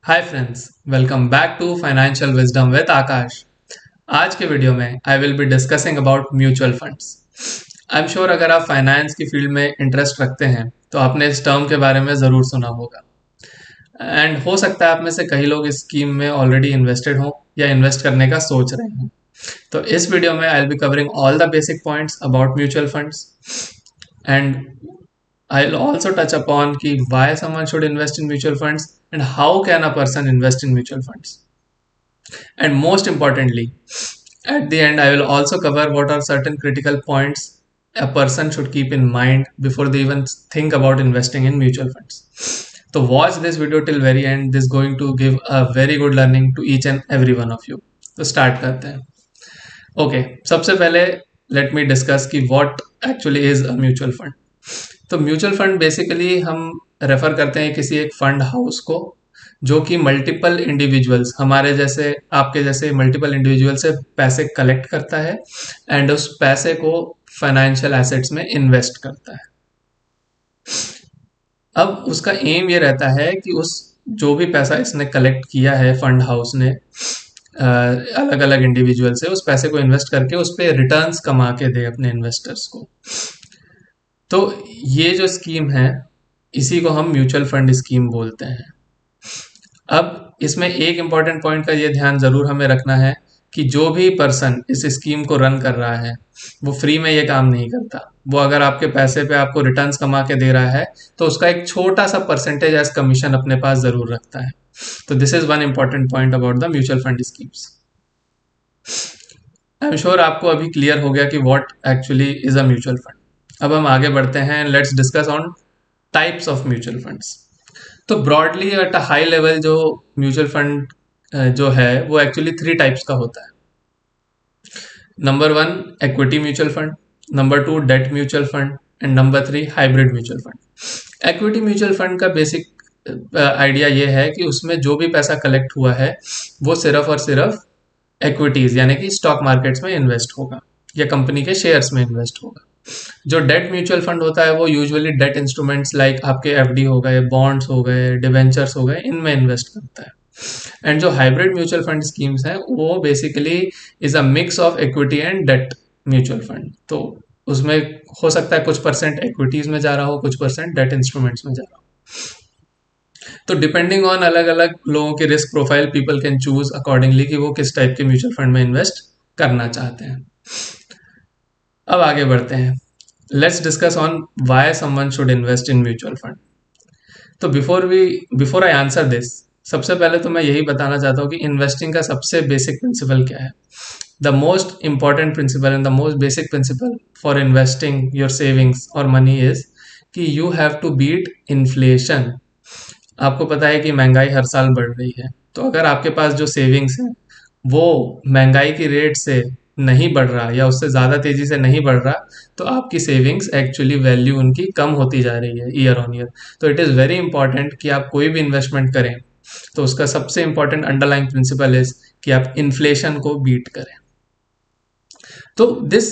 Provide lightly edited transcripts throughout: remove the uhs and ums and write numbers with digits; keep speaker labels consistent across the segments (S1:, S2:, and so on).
S1: Hi friends, welcome back to financial wisdom with Akash. आज के video में I will be discussing about mutual funds. I am sure अगर आप finance की field में इंटरेस्ट रखते हैं तो आपने इस टर्म के बारे में ज़रूर सुना होगा। एंड हो सकता है आप में से कई लोग इस स्कीम में ऑलरेडी इन्वेस्टेड हों या इन्वेस्ट करने का सोच रहे हों। तो इस वीडियो में I will be covering all the basic points about mutual funds and I'll also touch upon ki why someone should invest in mutual funds and how can a person invest in mutual funds. And most importantly, at the end, I will also cover what are certain critical points a person should keep in mind before they even think about investing in mutual funds. So watch this video till very end. This is going to give a very good learning to each and every one of you. तो start करते हैं. Okay सबसे पहले let me discuss कि what actually is a mutual fund. तो mutual fund basically हम refer करते हैं किसी एक फंड हाउस को जो कि मल्टीपल इंडिविजुअल्स, हमारे जैसे आपके जैसे मल्टीपल इंडिविजुअल से पैसे कलेक्ट करता है एंड उस पैसे को फाइनेंशियल एसेट्स में इन्वेस्ट करता है। अब उसका एम ये रहता है कि उस जो भी पैसा इसने कलेक्ट किया है फंड हाउस ने अलग अलग इंडिविजुअल से, उस पैसे को इन्वेस्ट करके उस पर रिटर्न्स कमा के दे अपने इन्वेस्टर्स को। तो ये जो स्कीम है इसी को हम म्यूचुअल फंड स्कीम बोलते हैं। अब इसमें एक इम्पॉर्टेंट पॉइंट का ये ध्यान ज़रूर हमें रखना है कि जो भी पर्सन इस स्कीम को रन कर रहा है वो फ्री में ये काम नहीं करता। वो अगर आपके पैसे पे आपको रिटर्न्स कमा के दे रहा है तो उसका एक छोटा सा परसेंटेज एज कमीशन अपने पास ज़रूर रखता है। तो this is one important point about the mutual fund schemes. I am sure आपको अभी क्लियर हो गया कि what actually is a mutual fund. अब हम आगे बढ़ते हैं and let's discuss on types of mutual funds. तो broadly at a high level जो म्यूचुअल फंड जो है वो एक्चुअली 3 टाइप्स का होता है। Number 1 equity mutual fund, number 2 debt mutual fund and number 3 hybrid mutual fund. Equity mutual fund का basic idea ये है कि उसमें जो भी पैसा कलेक्ट हुआ है वो सिर्फ और सिर्फ इक्विटीज यानी कि स्टॉक मार्केट्स में इन्वेस्ट होगा या कंपनी के शेयर्स में इन्वेस्ट होगा। जो डेट म्यूचुअल फंड होता है वो यूजुअली डेट इंस्ट्रूमेंट्स लाइक आपके एफडी हो गए, बॉन्ड्स हो गए, डिवेंचर्स हो गए, इनमें इन्वेस्ट करता है। एंड जो हाइब्रिड म्यूचुअल फंड स्कीम्स हैं वो basically is a mix of equity and date mutual fund. तो उसमें हो सकता है कुछ परसेंट इक्विटीज में जा रहा हो, कुछ परसेंट डेट इंस्ट्रूमेंट्स में जा रहा हो। तो डिपेंडिंग ऑन अलग अलग लोगों की risk profile people can choose accordingly कि वो किस टाइप के म्यूचुअल फंड में इन्वेस्ट करना चाहते हैं। अब आगे बढ़ते हैं। Let's discuss on why someone should invest in mutual fund. तो बिफोर आई आंसर दिस, सबसे पहले तो मैं यही बताना चाहता हूँ कि इन्वेस्टिंग का सबसे बेसिक प्रिंसिपल क्या है। The most important principle and the most basic principle for investing your savings और मनी इज कि you have to beat inflation. आपको पता है कि महंगाई हर साल बढ़ रही है, तो अगर आपके पास जो सेविंग्स है वो महंगाई की रेट से नहीं बढ़ रहा या उससे ज़्यादा तेज़ी से नहीं बढ़ रहा तो आपकी सेविंग्स एक्चुअली वैल्यू उनकी कम होती जा रही है ईयर ऑन ईयर। तो इट इज़ वेरी इंपॉर्टेंट कि आप कोई भी इन्वेस्टमेंट करें तो उसका सबसे इंपॉर्टेंट अंडरलाइंग प्रिंसिपल इज कि आप इन्फ्लेशन को बीट करें। तो this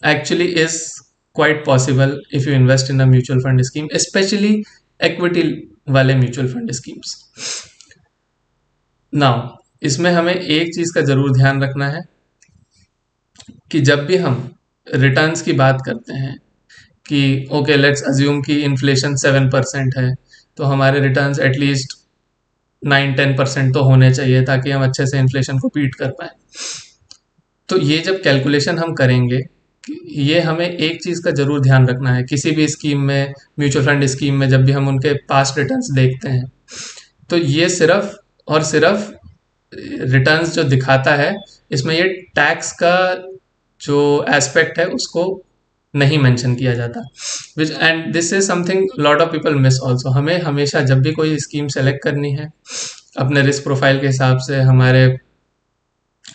S1: actually is quite possible if you invest in a mutual fund scheme, specially equity वाले म्यूचुअल फंड स्कीम्स। नाउ इसमें हमें एक चीज़ का ज़रूर ध्यान रखना है कि जब भी हम रिटर्न्स की बात करते हैं कि ओके लेट्स अज्यूम कि इन्फ्लेशन 7% है तो हमारे रिटर्न्स एटलीस्ट 9-10% तो होने चाहिए ताकि हम अच्छे से इन्फ्लेशन को बीट कर पाए। तो ये जब कैलकुलेशन हम करेंगे, ये हमें एक चीज़ का ज़रूर ध्यान रखना है किसी भी स्कीम में, म्यूचुअल फंड स्कीम में जब भी हम उनके पास्ट रिटर्न्स देखते हैं तो ये सिर्फ और सिर्फ रिटर्न्स जो दिखाता है इसमें ये टैक्स का जो एस्पेक्ट है उसको नहीं मेंशन किया जाता। Which and this is something lot of people miss also. हमें हमेशा जब भी कोई स्कीम सेलेक्ट करनी है अपने रिस्क प्रोफाइल के हिसाब से, हमारे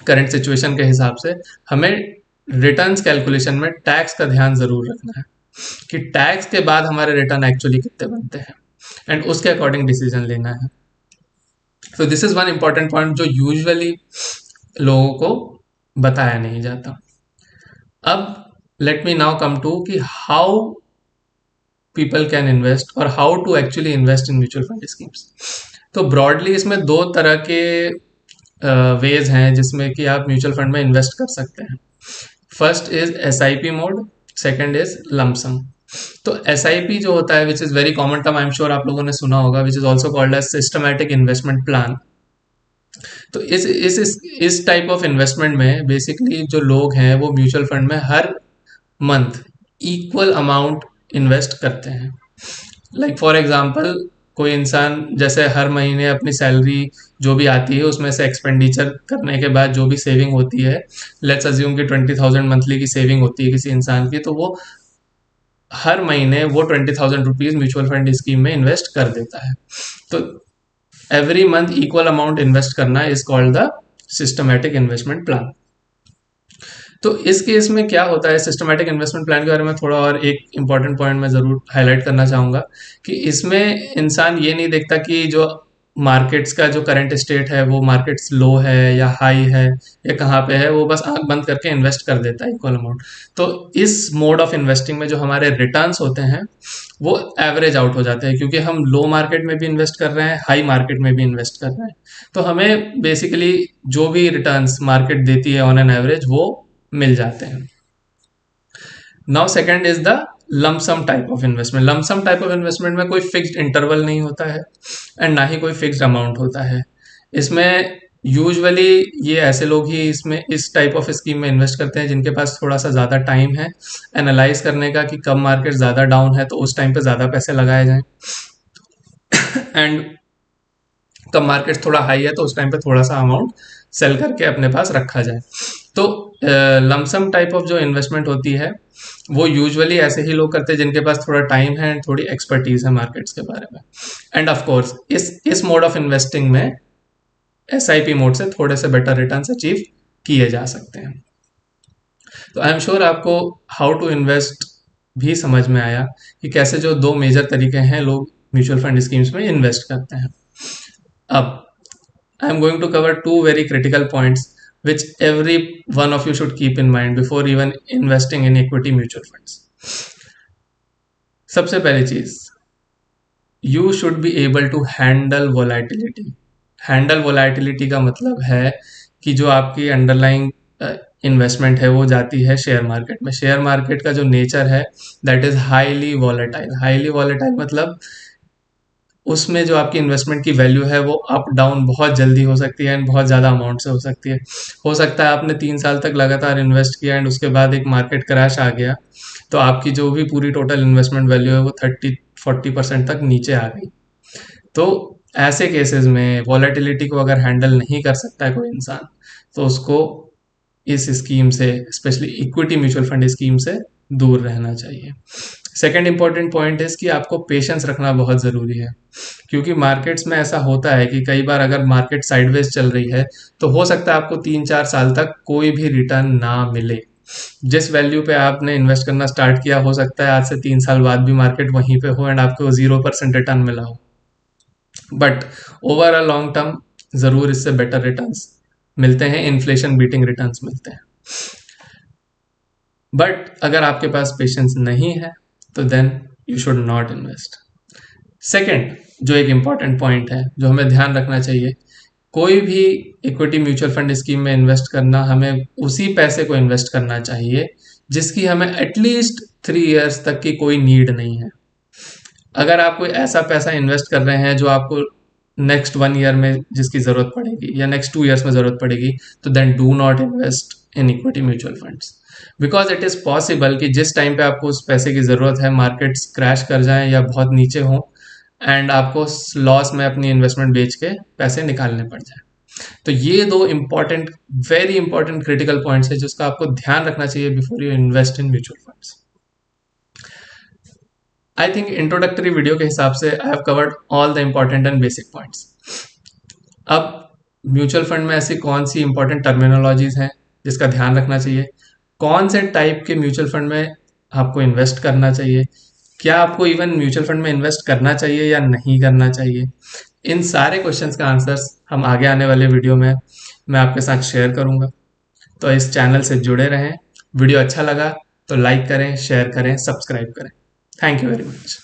S1: करंट सिचुएशन के हिसाब से, हमें रिटर्न्स कैलकुलेशन में टैक्स का ध्यान ज़रूर रखना है कि टैक्स के बाद हमारे रिटर्न एक्चुअली कितने बनते हैं एंड उसके अकॉर्डिंग डिसीजन लेना है। तो this is one important point जो यूजुअली लोगों को बताया नहीं जाता। अब let me now come to कि हाउ पीपल कैन इन्वेस्ट और how to actually invest in mutual fund schemes. तो ब्रॉडली इसमें दो तरह के वेज हैं जिसमें कि आप म्यूचुअल फंड में इन्वेस्ट कर सकते हैं। First is SIP mode, second is lump sum. तो SIP जो होता है, which is very common term, I am sure आप लोगों ने सुना होगा, which is also called as systematic investment plan. तो इस टाइप ऑफ इन्वेस्टमेंट में बेसिकली जो लोग हैं वो म्यूचुअल फंड में हर मंथ इक्वल अमाउंट इन्वेस्ट करते हैं। लाइक फॉर एग्जांपल, कोई इंसान जैसे हर महीने अपनी सैलरी जो भी आती है उसमें से एक्सपेंडिचर करने के बाद जो भी सेविंग होती है, लेट्स अज्यूम कि 20,000 मंथली की सेविंग होती है किसी इंसान की, तो वो हर महीने वो 20,000 रुपीज म्यूचुअल फंड स्कीम में इन्वेस्ट कर देता है। तो every month equal amount invest करना is called the systematic investment plan. तो इस केस में क्या होता है, सिस्टमैटिक इन्वेस्टमेंट प्लान के बारे में थोड़ा और एक इंपॉर्टेंट पॉइंट मैं ज़रूर हाईलाइट करना चाहूँगा कि इसमें इंसान ये नहीं देखता कि जो मार्केट्स का जो करंट स्टेट है वो मार्केट्स लो है या हाई है या कहाँ पे है, वो बस आंख बंद करके इन्वेस्ट कर देता है इक्वल अमाउंट। तो इस मोड ऑफ इन्वेस्टिंग में जो हमारे रिटर्न्स होते हैं वो एवरेज आउट हो जाते हैं, क्योंकि हम लो मार्केट में भी इन्वेस्ट कर रहे हैं, हाई मार्केट में भी इन्वेस्ट कर रहे हैं। तो हमें बेसिकली जो भी रिटर्न्स मार्केट देती है ऑन एन एवरेज वो मिल जाते हैं। Now second is the lump sum type of investment. Lump sum type of investment में कोई फिक्स्ड इंटरवल नहीं होता है एंड ना ही कोई फिक्स्ड अमाउंट होता है। इसमें यूजुअली ये ऐसे लोग ही इसमें इस टाइप ऑफ स्कीम में इन्वेस्ट करते हैं जिनके पास थोड़ा सा ज़्यादा टाइम है एनालाइज करने का कि कब मार्केट ज़्यादा डाउन है तो उस टाइम पे ज़्यादा पैसे लगाए जाएं, एंड कब मार्केट थोड़ा हाई है तो उस टाइम पे थोड़ा सा अमाउंट सेल करके अपने पास रखा जाए। तो लमसम टाइप ऑफ जो इन्वेस्टमेंट होती है वो यूजुअली ऐसे ही लोग करते हैं जिनके पास थोड़ा टाइम है एंड थोड़ी एक्सपर्टीज है मार्केट्स के बारे में। एंड ऑफ कोर्स इस मोड ऑफ इन्वेस्टिंग में SIP मोड से थोड़े से बेटर रिटर्न्स अचीव किए जा सकते हैं। तो आई एम श्योर आपको हाउ टू इन्वेस्ट भी समझ में आया कि कैसे जो दो मेजर तरीके हैं लोग म्यूचुअल फंड स्कीम्स में इन्वेस्ट करते हैं। अब I am going to cover two very critical points which every one of you should keep in mind before even investing in equity mutual funds. सबसे पहली चीज, you should be able to handle volatility. Handle volatility का मतलब है कि जो आपकी underlying investment है वो जाती है शेयर मार्केट में। शेयर मार्केट का जो नेचर है that is highly volatile. Highly volatile मतलब उसमें जो आपकी इन्वेस्टमेंट की वैल्यू है वो अप डाउन बहुत जल्दी हो सकती है एंड बहुत ज़्यादा अमाउंट से हो सकती है। हो सकता है आपने 3 साल तक लगातार इन्वेस्ट किया एंड उसके बाद एक मार्केट क्रैश आ गया तो आपकी जो भी पूरी टोटल इन्वेस्टमेंट वैल्यू है वो 30-40% तक नीचे आ गई। तो ऐसे केसेस में वॉलेटिलिटी को अगर हैंडल नहीं कर सकता है कोई इंसान तो उसको इस स्कीम से, specially equity mutual fund scheme से दूर रहना चाहिए। सेकेंड इंपॉर्टेंट पॉइंट इज कि आपको पेशेंस रखना बहुत ज़रूरी है, क्योंकि मार्केट्स में ऐसा होता है कि कई बार अगर मार्केट साइडवेज चल रही है तो हो सकता है आपको 3-4 साल तक कोई भी रिटर्न ना मिले। जिस वैल्यू पे आपने इन्वेस्ट करना स्टार्ट किया हो सकता है आज से 3 साल बाद भी मार्केट वहीं पे हो एंड आपको 0% रिटर्न मिला हो, but over a long term ज़रूर इससे बेटर रिटर्न्स मिलते हैं, इन्फ्लेशन बीटिंग रिटर्न्स मिलते हैं। बट अगर आपके पास पेशेंस नहीं है तो then you should not invest. Second जो एक इम्पॉर्टेंट पॉइंट है जो हमें ध्यान रखना चाहिए, कोई भी इक्विटी म्यूचुअल फंड स्कीम में इन्वेस्ट करना, हमें उसी पैसे को इन्वेस्ट करना चाहिए जिसकी हमें एटलीस्ट 3 इयर्स तक की कोई नीड नहीं है। अगर आप कोई ऐसा पैसा इन्वेस्ट कर रहे हैं जो आपको नेक्स्ट 1 ईयर में जिसकी ज़रूरत पड़ेगी या नेक्स्ट 2 इयर्स में ज़रूरत पड़ेगी, तो then do not invest in equity mutual funds, because it is possible कि जिस टाइम पे आपको उस पैसे की ज़रूरत है मार्केट्स क्रैश कर जाएं या बहुत नीचे हों एंड आपको लॉस में अपनी इन्वेस्टमेंट बेच के पैसे निकालने पड़ जाए। तो ये दो important, very important critical points है जिसका आपको ध्यान रखना चाहिए before you invest in mutual funds. I think introductory video के हिसाब से I have covered all the important and basic points. अब म्यूचुअल फंड में ऐसी कौन सी इंपॉर्टेंट टर्मिनोलॉजीज हैं जिसका ध्यान रखना चाहिए, कौन से टाइप के म्यूचुअल फंड में आपको इन्वेस्ट करना चाहिए, क्या आपको इवन म्यूचुअल फंड में इन्वेस्ट करना चाहिए या नहीं करना चाहिए, इन सारे क्वेश्चंस का आंसर्स हम आगे आने वाले वीडियो में मैं आपके साथ शेयर करूंगा। तो इस चैनल से जुड़े रहें। वीडियो अच्छा लगा तो लाइक करें, शेयर करें, सब्सक्राइब करें। Thank you very much.